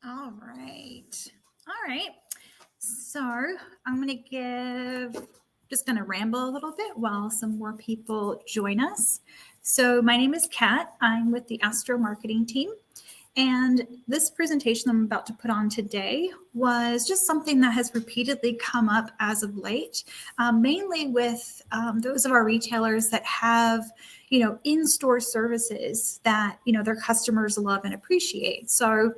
All right. All right. So I'm going to just going to ramble a little bit while some more people join us. So my name is Kat. I'm with the Astro marketing team. And this presentation I'm about to put on today was just something that has repeatedly come up as of late, mainly with those of our retailers that have, in-store services that, their customers love and appreciate. So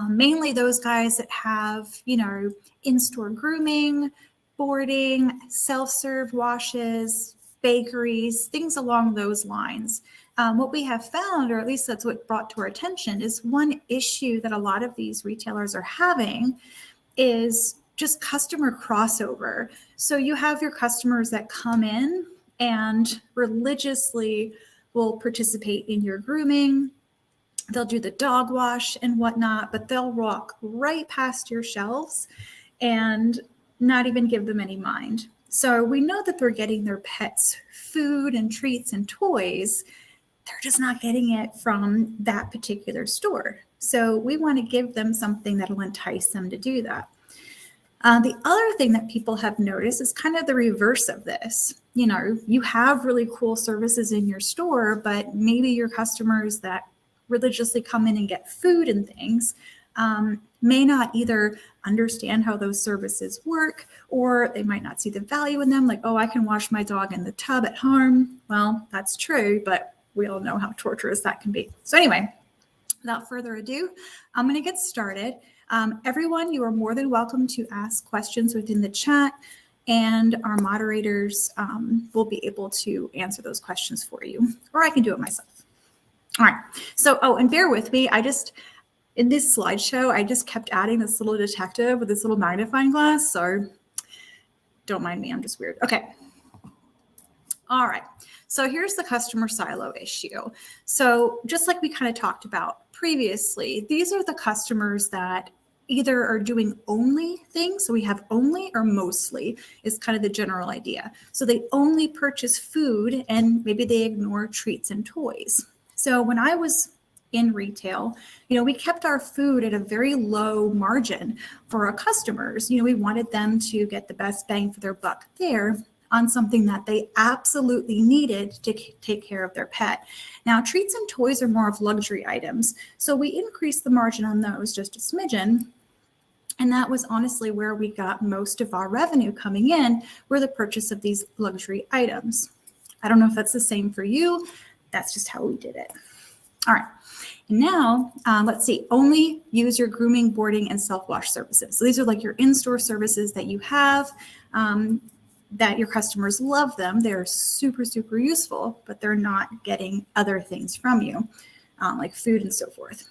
mainly those guys that have, in-store grooming, boarding, self-serve washes, bakeries, things along those lines. What we have found, or at least that's what brought to our attention, is one issue that a lot of these retailers are having is just customer crossover. So you have your customers that come in and religiously will participate in your grooming. They'll do the dog wash and whatnot, but they'll walk right past your shelves and not even give them any mind. So we know that they're getting their pets food and treats and toys. They're just not getting it from that particular store. So we want to give them something that'll entice them to do that. The other thing that people have noticed is kind of the reverse of this. You have really cool services in your store, but maybe your customers that religiously come in and get food and things may not either understand how those services work, or they might not see the value in them. Like, oh, I can wash my dog in the tub at home. Well, that's true, but we all know how torturous that can be. So anyway, without further ado, I'm going to get started. Everyone, you are more than welcome to ask questions within the chat, and our moderators will be able to answer those questions for you, or I can do it myself. All right. So, and bear with me. In this slideshow, I just kept adding this little detective with this little magnifying glass. So don't mind me. I'm just weird. Okay. All right. So here's the customer silo issue. So just like we kind of talked about previously, these are the customers that either are doing only things. So we have only or mostly is kind of the general idea. So they only purchase food and maybe they ignore treats and toys. So when I was in retail, we kept our food at a very low margin for our customers. We wanted them to get the best bang for their buck there on something that they absolutely needed to take care of their pet. Now, treats and toys are more of luxury items. So we increased the margin on those just a smidgen. And that was honestly where we got most of our revenue coming in, were the purchase of these luxury items. I don't know if that's the same for you. That's just how we did it. All right. Now, let's see, only use your grooming, boarding, and self-wash services. So these are like your in-store services that you have, that your customers love them. They're super, super useful, but they're not getting other things from you, like food and so forth.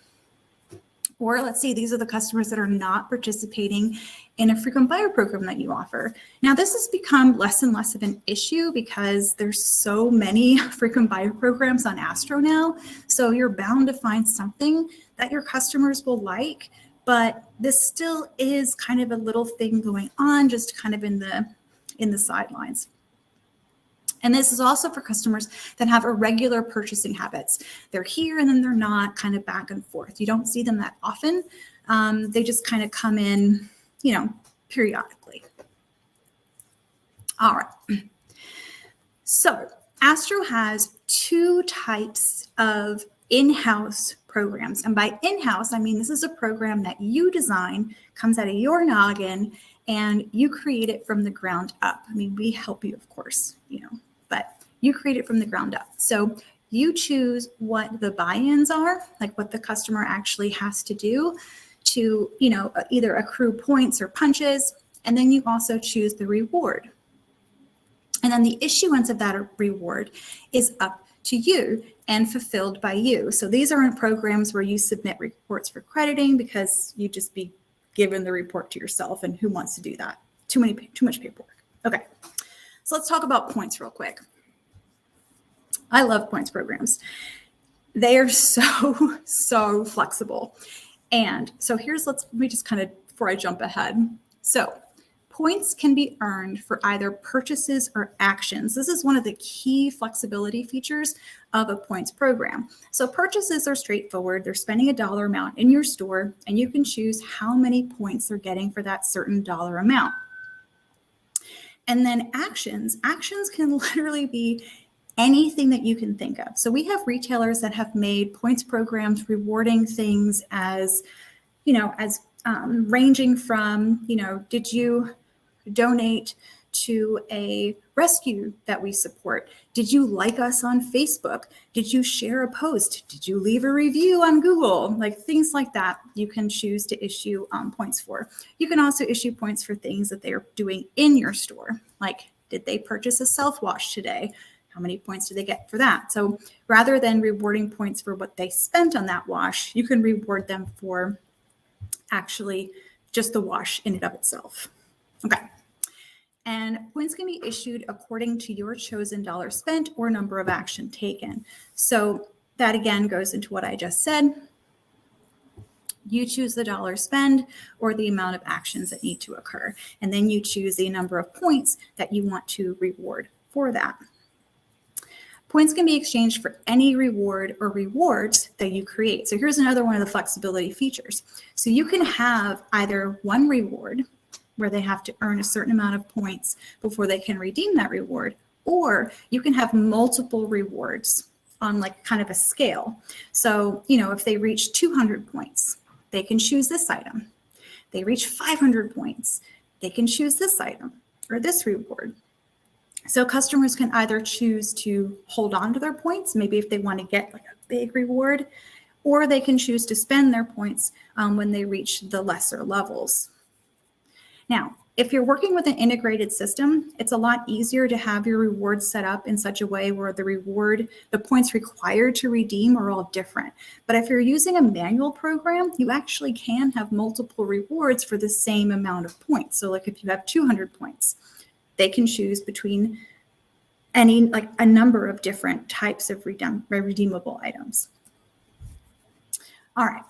Or let's see, these are the customers that are not participating in a frequent buyer program that you offer. Now, this has become less and less of an issue because there's so many frequent buyer programs on Astro now. So you're bound to find something that your customers will like, but this still is kind of a little thing going on, just kind of in the sidelines. And this is also for customers that have irregular purchasing habits. They're here and then they're not, kind of back and forth. You don't see them that often. They just kind of come in, periodically. All right. So Astro has two types of in-house programs. And by in-house, I mean this is a program that you design, comes out of your noggin, and you create it from the ground up. I mean, we help you, of course, but you create it from the ground up. So you choose what the buy-ins are, like what the customer actually has to do to, either accrue points or punches. And then you also choose the reward. And then the issuance of that reward is up to you and fulfilled by you. So these aren't programs where you submit reports for crediting, because you just be given the report to yourself, and who wants to do that? Too much paperwork. Okay. So let's talk about points real quick. I love points programs. They are so flexible. And so let me just kind of, before I jump ahead. So points can be earned for either purchases or actions. This is one of the key flexibility features of a points program. So purchases are straightforward. They're spending a dollar amount in your store, and you can choose how many points they're getting for that certain dollar amount. And then actions can literally be anything that you can think of. So we have retailers that have made points programs rewarding things as, ranging from, did you donate to a rescue that we support? Did you like us on Facebook? Did you share a post? Did you leave a review on Google? Like things like that, you can choose to issue points for. You can also issue points for things that they're doing in your store. Like, did they purchase a self-wash today? How many points do they get for that? So rather than rewarding points for what they spent on that wash, you can reward them for actually just the wash in and of itself. Okay. And points can be issued according to your chosen dollar spent or number of action taken. So that again goes into what I just said. You choose the dollar spend or the amount of actions that need to occur. And then you choose the number of points that you want to reward for that. Points can be exchanged for any reward or rewards that you create. So here's another one of the flexibility features. So you can have either one reward where they have to earn a certain amount of points before they can redeem that reward, or you can have multiple rewards on like kind of a scale. So, if they reach 200 points, they can choose this item. They reach 500 points, they can choose this item or this reward. So customers can either choose to hold on to their points, maybe if they want to get like a big reward, or they can choose to spend their points when they reach the lesser levels. Now, if you're working with an integrated system, it's a lot easier to have your rewards set up in such a way where the points required to redeem are all different. But if you're using a manual program, you actually can have multiple rewards for the same amount of points. So like if you have 200 points, they can choose between a number of different types of redeemable items. All right,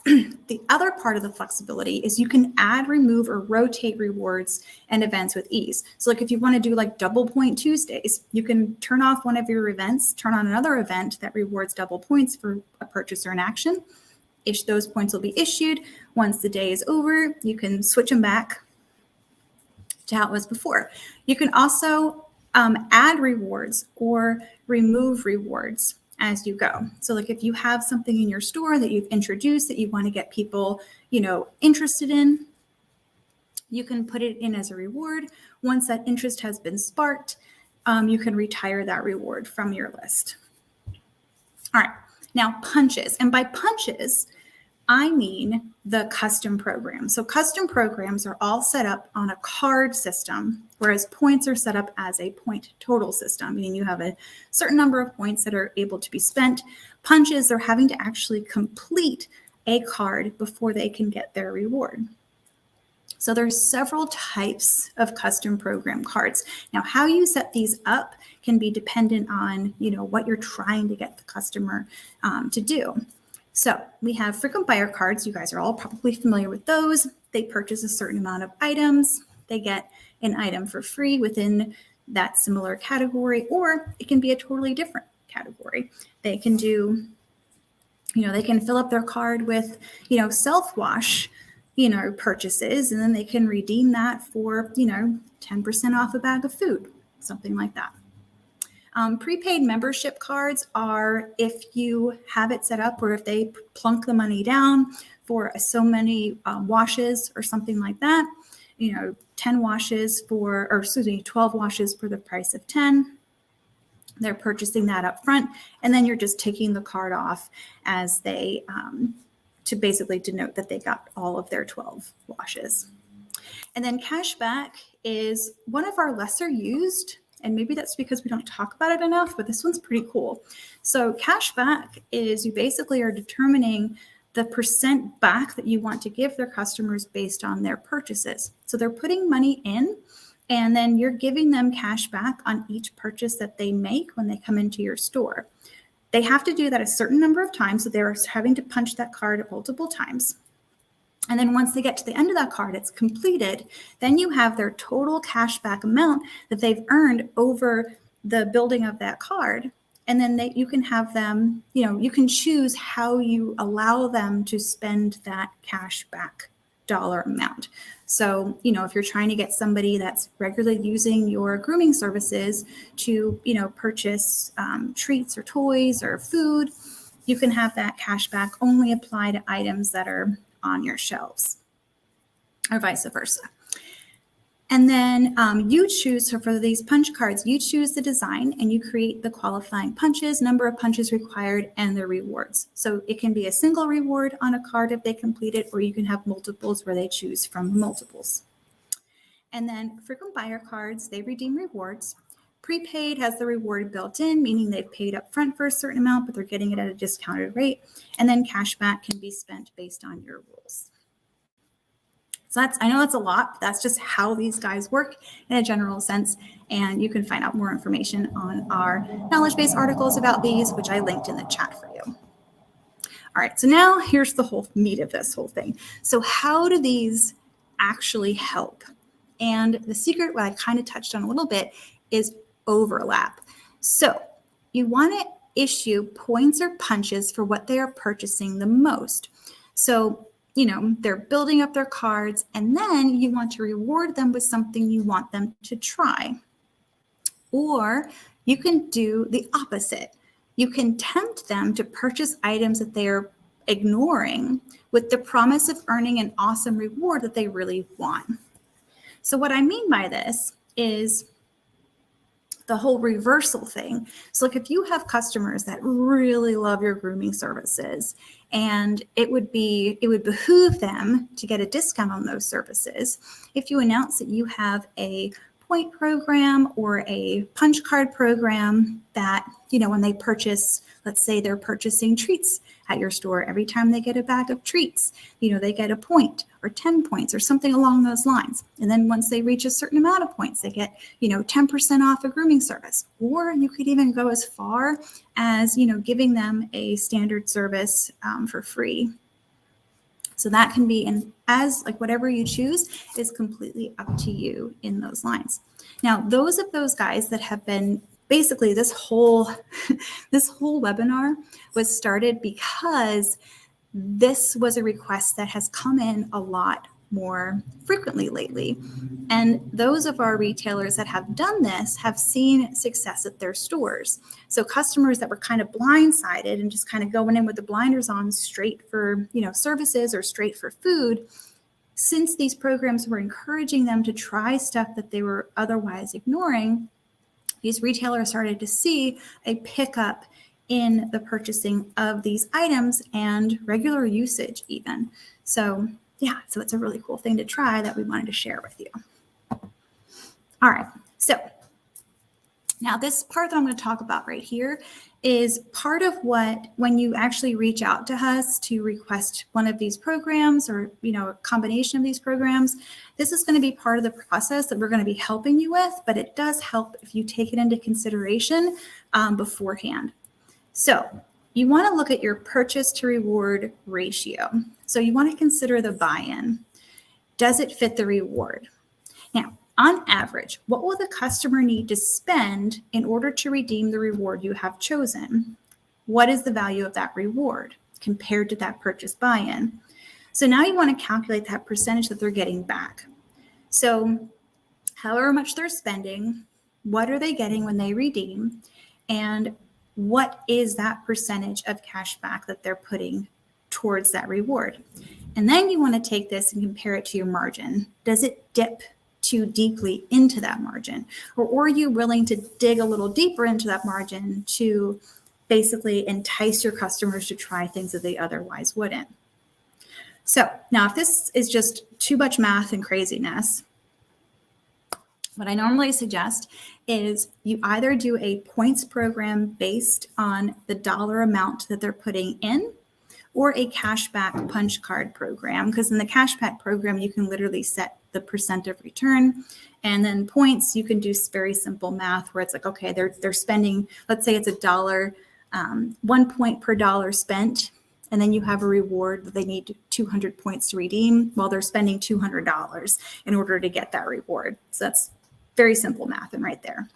the other part of the flexibility is you can add, remove, or rotate rewards and events with ease. So like if you want to do like double point Tuesdays, you can turn off one of your events, turn on another event that rewards double points for a purchase or an action. Those points will be issued. Once the day is over, you can switch them back to how it was before. You can also add rewards or remove rewards as you go. So like if you have something in your store that you've introduced that you want to get people, interested in, you can put it in as a reward. Once that interest has been sparked, you can retire that reward from your list. All right, now punches. And by punches, I mean the custom program. So custom programs are all set up on a card system, whereas points are set up as a point total system, meaning you have a certain number of points that are able to be spent. Punches, they're having to actually complete a card before they can get their reward. So there's several types of custom program cards. Now, how you set these up can be dependent on, what you're trying to get the customer to do. So we have frequent buyer cards. You guys are all probably familiar with those. They purchase a certain amount of items. They get an item for free within that similar category, or it can be a totally different category. They can do, they can fill up their card with, self-wash, purchases, and then they can redeem that for, 10% off a bag of food, something like that. Prepaid membership cards are if you have it set up or if they plunk the money down for so many washes or something like that, 12 washes for the price of 10. They're purchasing that up front, and then you're just taking the card off as they to basically denote that they got all of their 12 washes. And then cashback is one of our lesser used, and maybe that's because we don't talk about it enough, but this one's pretty cool. So cashback is you basically are determining the percent back that you want to give their customers based on their purchases. So they're putting money in, and then you're giving them cash back on each purchase that they make when they come into your store. They have to do that a certain number of times, so they're having to punch that card multiple times. And then once they get to the end of that card, it's completed. Then you have their total cashback amount that they've earned over the building of that card. And then you can have them, you can choose how you allow them to spend that cashback dollar amount. So, if you're trying to get somebody that's regularly using your grooming services to, purchase treats or toys or food, you can have that cashback only apply to items that are on your shelves, or vice versa. And then you choose, so for these punch cards, you choose the design and you create the qualifying punches, number of punches required, and the rewards. So it can be a single reward on a card if they complete it, or you can have multiples where they choose from multiples. And then frequent buyer cards, they redeem rewards. Prepaid has the reward built in, meaning they've paid up front for a certain amount, but they're getting it at a discounted rate. And then cashback can be spent based on your rules. So I know that's a lot, but that's just how these guys work in a general sense. And you can find out more information on our knowledge base articles about these, which I linked in the chat for you. All right, so now here's the whole meat of this whole thing. So how do these actually help? And the secret, what I kind of touched on a little bit, is overlap. So you want to issue points or punches for what they are purchasing the most. So they're building up their cards, and then you want to reward them with something you want them to try. Or you can do the opposite. You can tempt them to purchase items that they are ignoring with the promise of earning an awesome reward that they really want. So what I mean by this is the whole reversal thing. So like if you have customers that really love your grooming services, and it would behoove them to get a discount on those services, if you announce that you have a point program or a punch card program that, when they purchase, let's say they're purchasing treats at your store, every time they get a bag of treats, they get a point or 10 points or something along those lines. And then once they reach a certain amount of points, they get, 10% off a grooming service. Or you could even go as far as, giving them a standard service for free. So that can be, and as like whatever you choose is completely up to you in those lines. Now, those guys that have been basically this whole webinar was started because this was a request that has come in a lot more frequently lately. And those of our retailers that have done this have seen success at their stores. So customers that were kind of blindsided and just kind of going in with the blinders on straight for, services or straight for food, since these programs were encouraging them to try stuff that they were otherwise ignoring, these retailers started to see a pickup in the purchasing of these items and regular usage even. So so it's a really cool thing to try that we wanted to share with you. All right, so now this part that I'm going to talk about right here is part of what, when you actually reach out to us to request one of these programs or, a combination of these programs, this is going to be part of the process that we're going to be helping you with, but it does help if you take it into consideration beforehand. So you want to look at your purchase to reward ratio. So you want to consider the buy-in. Does it fit the reward? Now, on average, what will the customer need to spend in order to redeem the reward you have chosen? What is the value of that reward compared to that purchase buy-in? So now you want to calculate that percentage that they're getting back. So however much they're spending, what are they getting when they redeem, and what is that percentage of cash back that they're putting towards that reward? And then you want to take this and compare it to your margin. Does it dip too deeply into that margin? Or are you willing to dig a little deeper into that margin to basically entice your customers to try things that they otherwise wouldn't? So now if this is just too much math and craziness, what I normally suggest is you either do a points program based on the dollar amount that they're putting in, or a cashback punch card program, because in the cashback program, you can literally set the percent of return. And then points, you can do very simple math where it's like, okay, they're spending, let's say it's $1, 1 point per dollar spent. and then you have a reward that they need 200 points to redeem. Well, they're spending $200 in order to get that reward. So that's very simple math and right there.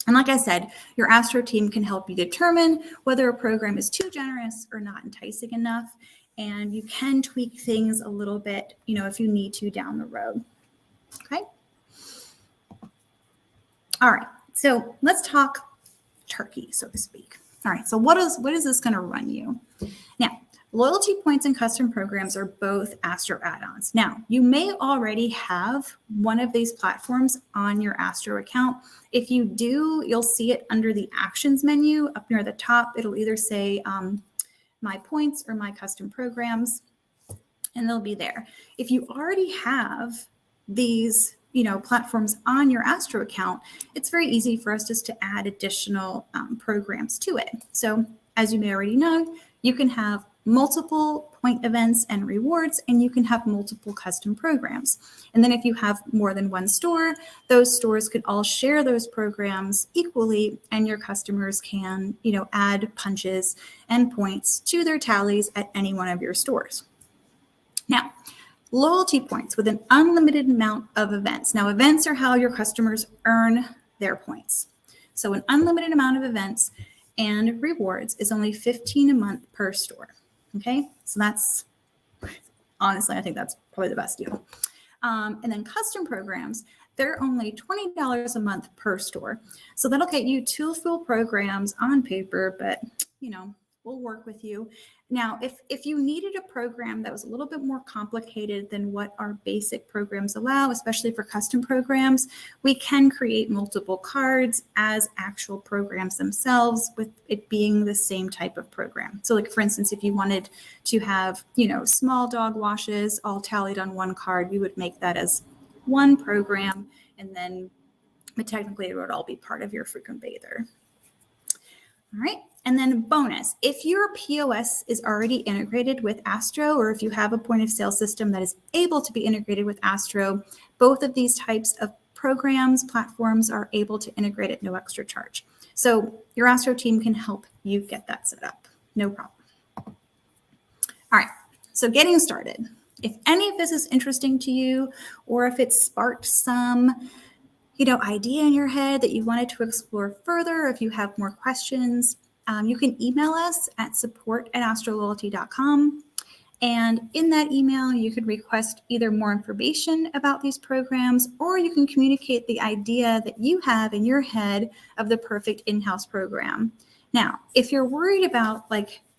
And like I said, your Astro team can help you determine whether a program is too generous or not enticing enough. And you can tweak things a little bit, if you need to down the road. Okay. All right. So let's talk turkey, so to speak. All right. So what is this going to run you? Now, loyalty points and custom programs are both Astro add-ons. Now, you may already have one of these platforms on your Astro account. If you do, you'll see it under the actions menu up near the top. It'll either say my points or my custom programs, and they'll be there. If you already have these platforms on your Astro account, it's very easy for us just to add additional programs to it. So as you may already know, you can have multiple point events and rewards, and you can have multiple custom programs. And then if you have more than one store, those stores could all share those programs equally, and your customers can, add punches and points to their tallies at any one of your stores. Now, loyalty points with an unlimited amount of events. Now, events are how your customers earn their points. So an unlimited amount of events and rewards is only $15 a month per store. Okay, so that's, honestly, I think that's probably the best deal. And then custom programs, they're only $20 a month per store. So that'll get you 2 full programs on paper, but we'll work with you. Now, if you needed a program that was a little bit more complicated than what our basic programs allow, especially for custom programs, we can create multiple cards as actual programs themselves, with it being the same type of program. So like, for instance, if you wanted to have, small dog washes all tallied on one card, we would make that as one program, and then technically it would all be part of your frequent bather. All right. And then bonus, if your POS is already integrated with Astro, or if you have a point of sale system that is able to be integrated with Astro, both of these types of programs, platforms are able to integrate at no extra charge. So your Astro team can help you get that set up. No problem. All right. So getting started. If any of this is interesting to you, or if it sparked some idea in your head that you wanted to explore further, if you have more questions, you can email us at support@astroloyalty.com. And in that email, you could request either more information about these programs, or you can communicate the idea that you have in your head of the perfect in-house program. Now, if you're worried about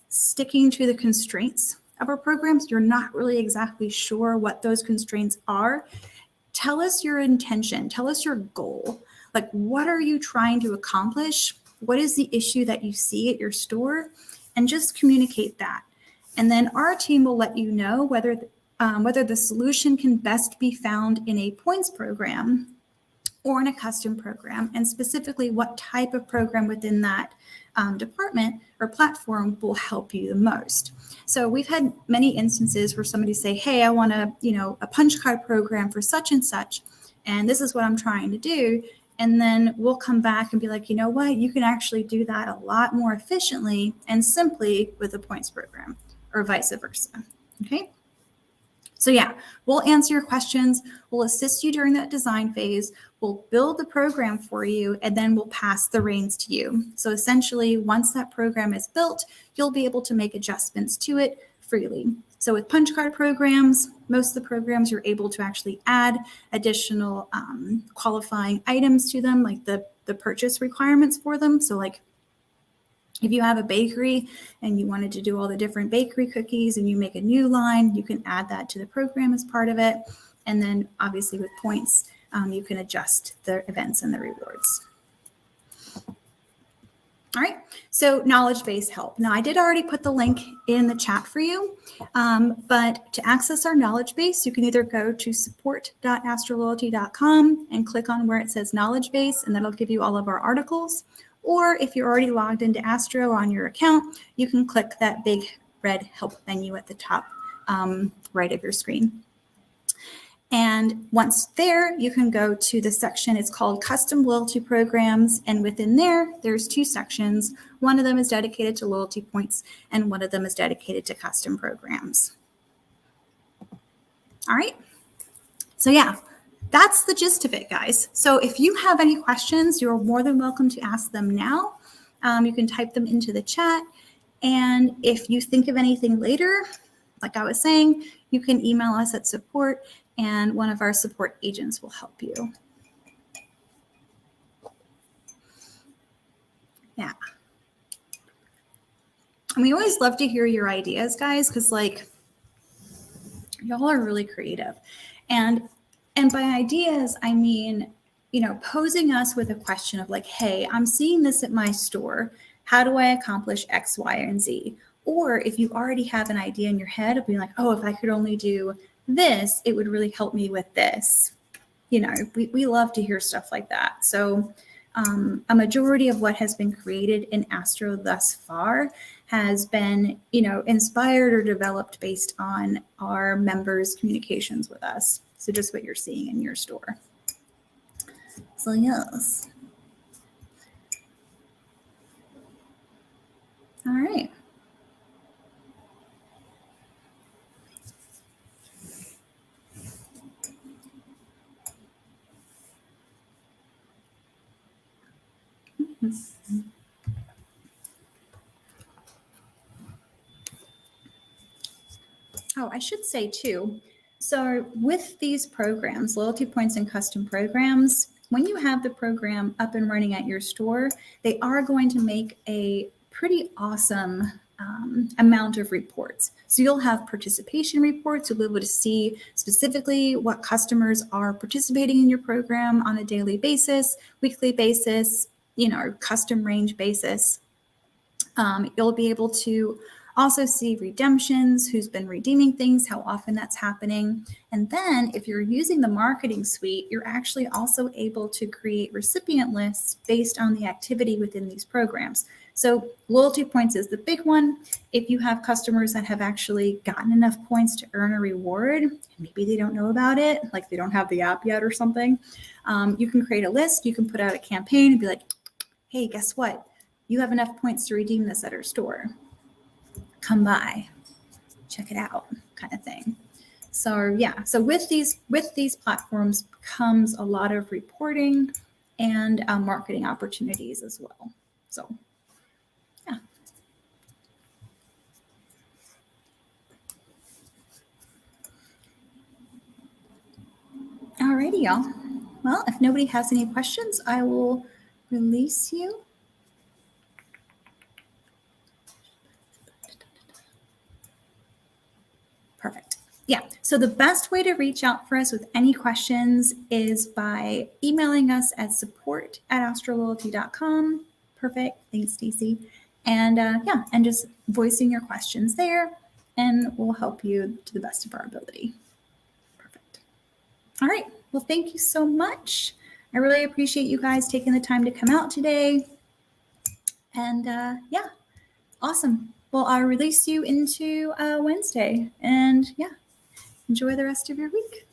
sticking to the constraints of our programs, you're not really exactly sure what those constraints are, tell us your intention, tell us your goal. What are you trying to accomplish? What is the issue that you see at your store? And just communicate that. And then our team will let you know whether the solution can best be found in a points program or in a custom program, and specifically what type of program within that department or platform will help you the most. So we've had many instances where somebody say, hey, I want a punch card program for such and such, and this is what I'm trying to do. And then we'll come back and be like, you know what, you can actually do that a lot more efficiently and simply with a points program, or vice versa. Okay. So yeah, we'll answer your questions. We'll assist you during that design phase. We'll build the program for you, and then we'll pass the reins to you. So essentially, once that program is built, you'll be able to make adjustments to it freely. So with punch card programs, most of the programs you're able to actually add additional qualifying items to them, like the purchase requirements for them. So if you have a bakery and you wanted to do all the different bakery cookies and you make a new line, you can add that to the program as part of it. And then obviously with points, you can adjust the events and the rewards. All right, so knowledge base help. Now I did already put the link in the chat for you, but to access our knowledge base, you can either go to support.astroloyalty.com and click on where it says knowledge base, and that'll give you all of our articles. Or if you're already logged into Astro on your account, you can click that big red help menu at the top right of your screen. And once there, you can go to the section, it's called Custom Loyalty Programs. And within there, there's 2 sections. One of them is dedicated to loyalty points, and one of them is dedicated to custom programs. All right. So yeah, that's the gist of it, guys. So if you have any questions, you're more than welcome to ask them now. You can type them into the chat. And if you think of anything later, like I was saying, you can email us at support, and one of our support agents will help you. Yeah. And we always love to hear your ideas, guys, because like y'all are really creative. And by ideas, I mean, you know, posing us with a question of like, hey, I'm seeing this at my store. How do I accomplish X, Y, and Z? Or if you already have an idea in your head of being like, oh, if I could only do this, it would really help me with this. You know, we love to hear stuff like that. So a majority of what has been created in Astro thus far has been, you know, inspired or developed based on our members' communications with us. So just what you're seeing in your store. So yes. All right. Oh, I should say too, so with these programs, loyalty points and custom programs, when you have the program up and running at your store, they are going to make a pretty awesome amount of reports. So you'll have participation reports. You'll be able to see specifically what customers are participating in your program on a daily basis, weekly basis, you know, custom range basis. You'll be able to also see redemptions, who's been redeeming things, how often that's happening. And then if you're using the marketing suite, you're actually also able to create recipient lists based on the activity within these programs. So loyalty points is the big one. If you have customers that have actually gotten enough points to earn a reward, and maybe they don't know about it, like they don't have the app yet or something, you can create a list, you can put out a campaign and be like, hey, guess what? You have enough points to redeem this at our store. Come by, check it out, kind of thing. So yeah, so with these platforms comes a lot of reporting and marketing opportunities as well. So yeah. Alrighty, y'all. Well, if nobody has any questions, I will release you. Perfect. Yeah. So the best way to reach out for us with any questions is by emailing us at support@astroloyalty.com. Perfect. Thanks, Stacey. And yeah, and just voicing your questions there, and we'll help you to the best of our ability. Perfect. All right. Well, thank you so much. I really appreciate you guys taking the time to come out today. And yeah, awesome. Well, I'll release you into Wednesday. And yeah, enjoy the rest of your week.